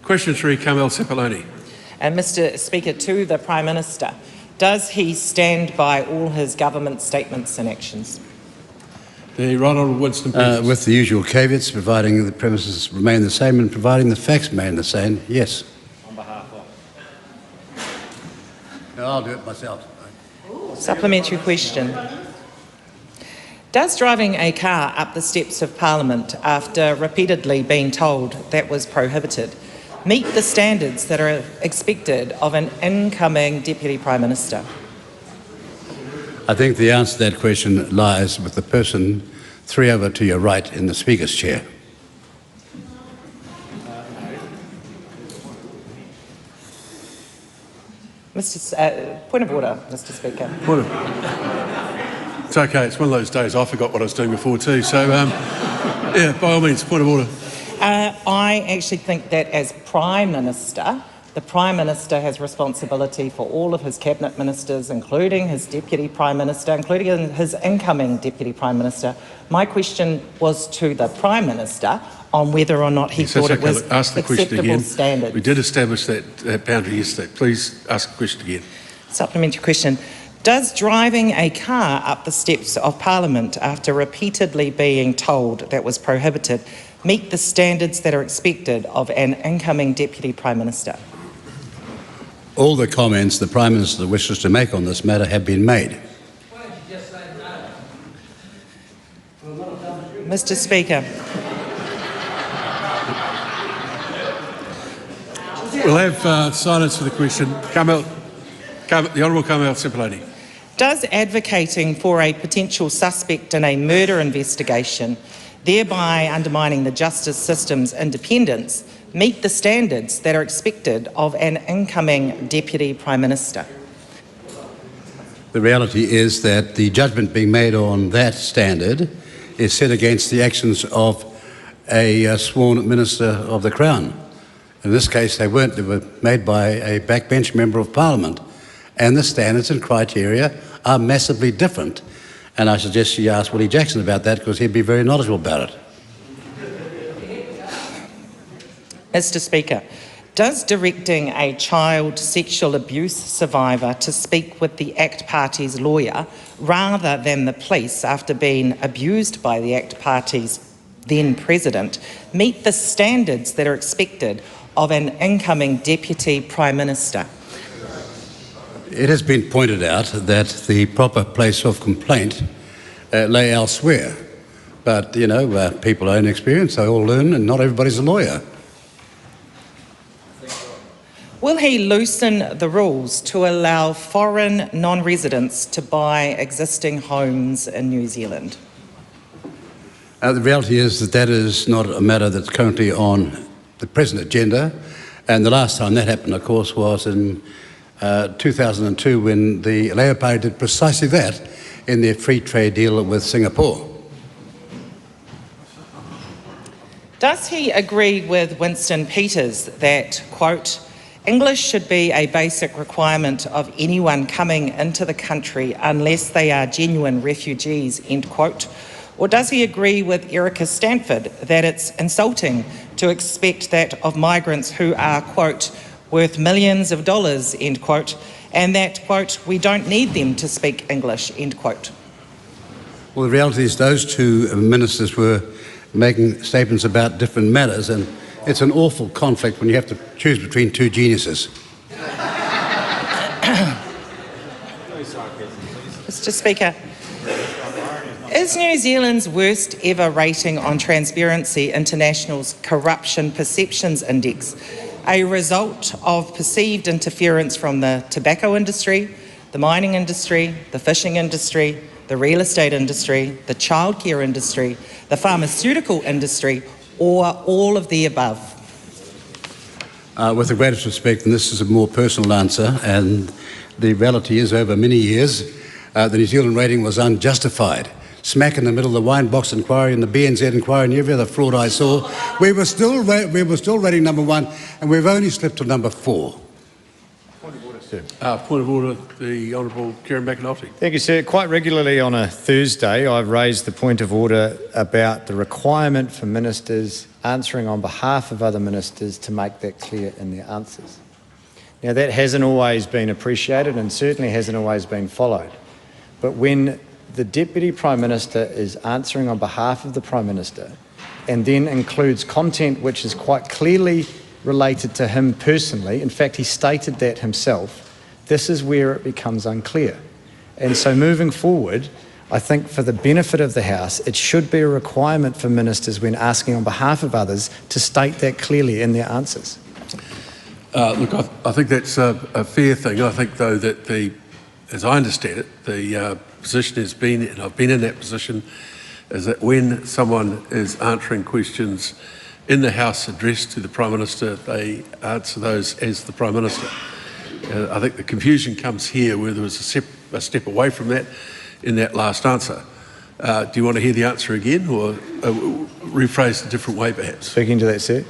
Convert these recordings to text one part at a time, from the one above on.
Question 3, Carmel Sepuloni. And Mr. Speaker, to the Prime Minister, does he stand by all his government statements and actions? The Right Honourable Winston. With the usual caveats, providing the premises remain the same and providing the facts remain the same, yes. On behalf of? No, I'll do it myself. Supplementary question. Does driving a car up the steps of Parliament after repeatedly being told that was prohibited meet the standards that are expected of an incoming Deputy Prime Minister? I think the answer to that question lies with the person 3 over to your right in the Speaker's chair. Point of order, Mr. Speaker. It's okay, it's one of those days I forgot what I was doing before too, so yeah, by all means, point of order. I actually think that as Prime Minister, the Prime Minister has responsibility for all of his Cabinet Ministers, including his Deputy Prime Minister, including his incoming Deputy Prime Minister. My question was to the Prime Minister on whether or not he thought it was acceptable standards. We did establish that boundary yesterday. Please ask the question again. Supplementary question. Does driving a car up the steps of Parliament after repeatedly being told that was prohibited meet the standards that are expected of an incoming Deputy Prime Minister? All the comments the Prime Minister wishes to make on this matter have been made. Mr. Speaker. We'll have silence for the question. The Honourable Carmel Sepuloni. Does advocating for a potential suspect in a murder investigation, thereby undermining the justice system's independence, meet the standards that are expected of an incoming Deputy Prime Minister? The reality is that the judgment being made on that standard is set against the actions of a sworn Minister of the Crown. In this case, they weren't. They were made by a backbench member of Parliament. And the standards and criteria are massively different. And I suggest you ask Willie Jackson about that because he'd be very knowledgeable about it. Mr. Speaker, does directing a child sexual abuse survivor to speak with the ACT Party's lawyer rather than the police after being abused by the ACT Party's then President meet the standards that are expected of an incoming Deputy Prime Minister? It has been pointed out that the proper place of complaint lay elsewhere. But, you know, people own experience, they all learn, and not everybody's a lawyer. Will he loosen the rules to allow foreign non-residents to buy existing homes in New Zealand? The reality is that that is not a matter that's currently on the present agenda. And the last time that happened, of course, was in 2002 when the Labour Party did precisely that in their free trade deal with Singapore. Does he agree with Winston Peters that, quote, English should be a basic requirement of anyone coming into the country unless they are genuine refugees, end quote? Or does he agree with Erica Stanford that it's insulting to expect that of migrants who are, quote, worth millions of dollars, end quote, and that, quote, we don't need them to speak English, end quote? Well, the reality is those two ministers were making statements about different matters, and it's an awful conflict when you have to choose between two geniuses. Mr. Speaker, is New Zealand's worst ever rating on Transparency International's Corruption Perceptions Index a result of perceived interference from the tobacco industry, the mining industry, the fishing industry, the real estate industry, the childcare industry, the pharmaceutical industry, or all of the above? With the greatest respect, and this is a more personal answer, and the reality is over many years, the New Zealand rating was unjustified. Smack in the middle of the wine box inquiry and the BNZ inquiry and every other fraud I saw, we were still rating number 1, and we've only slipped to number 4. Point of order, Point of order, the Honourable Kieran McAnulty. Thank you, sir. Quite regularly on a Thursday, I've raised the point of order about the requirement for ministers answering on behalf of other ministers to make that clear in their answers. Now, that hasn't always been appreciated and certainly hasn't always been followed. But when the Deputy Prime Minister is answering on behalf of the Prime Minister and then includes content which is quite clearly related to him personally, in fact, he stated that himself, this is where it becomes unclear. And so moving forward, I think for the benefit of the House, it should be a requirement for ministers when asking on behalf of others to state that clearly in their answers. Look, I think that's a fair thing. I think, though, that as I understand it, the position has been, and I've been in that position, is that when someone is answering questions in the House addressed to the Prime Minister, they answer those as the Prime Minister. I think the confusion comes here where there was a step away from that in that last answer. Do you want to hear the answer again, or rephrased a different way perhaps? Speaking to that, sir,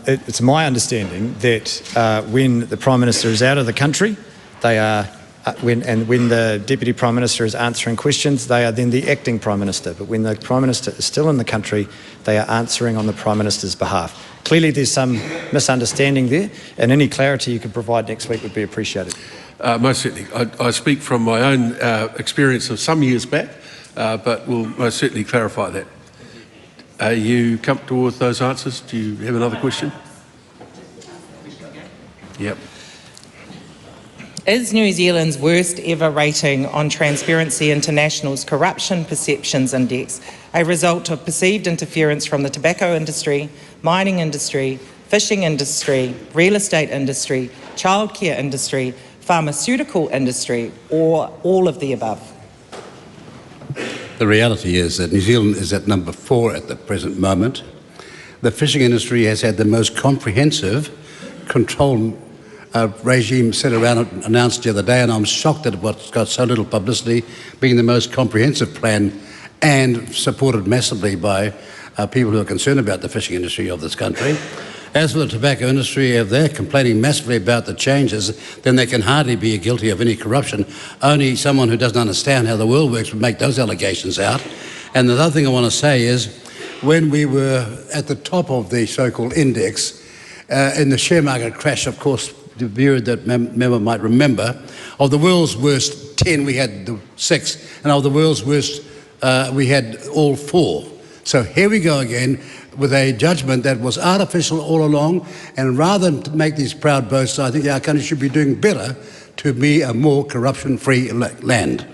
it's my understanding that when the Prime Minister is out of the country, they are when the Deputy Prime Minister is answering questions, they are then the acting Prime Minister. But when the Prime Minister is still in the country, they are answering on the Prime Minister's behalf. Clearly there's some misunderstanding there, and any clarity you could provide next week would be appreciated. Most certainly. I speak from my own experience of some years back, but we'll most certainly clarify that. Are you comfortable with those answers? Do you have another question? Yep. Is New Zealand's worst ever rating on Transparency International's Corruption Perceptions Index a result of perceived interference from the tobacco industry, mining industry, fishing industry, real estate industry, childcare industry, pharmaceutical industry, or all of the above? The reality is that New Zealand is at number 4 at the present moment. The fishing industry has had the most comprehensive control regime set around and announced the other day, and I'm shocked at what's got so little publicity, being the most comprehensive plan and supported massively by people who are concerned about the fishing industry of this country. As for the tobacco industry, if they're complaining massively about the changes, then they can hardly be guilty of any corruption. Only someone who doesn't understand how the world works would make those allegations out. And the other thing I want to say is, when we were at the top of the so-called index, in the share market crash, of course, the period that member might remember, of the world's worst 10, we had the 6, and of the world's worst, we had all 4. So here we go again with a judgment that was artificial all along, and rather than make these proud boasts, I think our country should be doing better to be a more corruption-free land.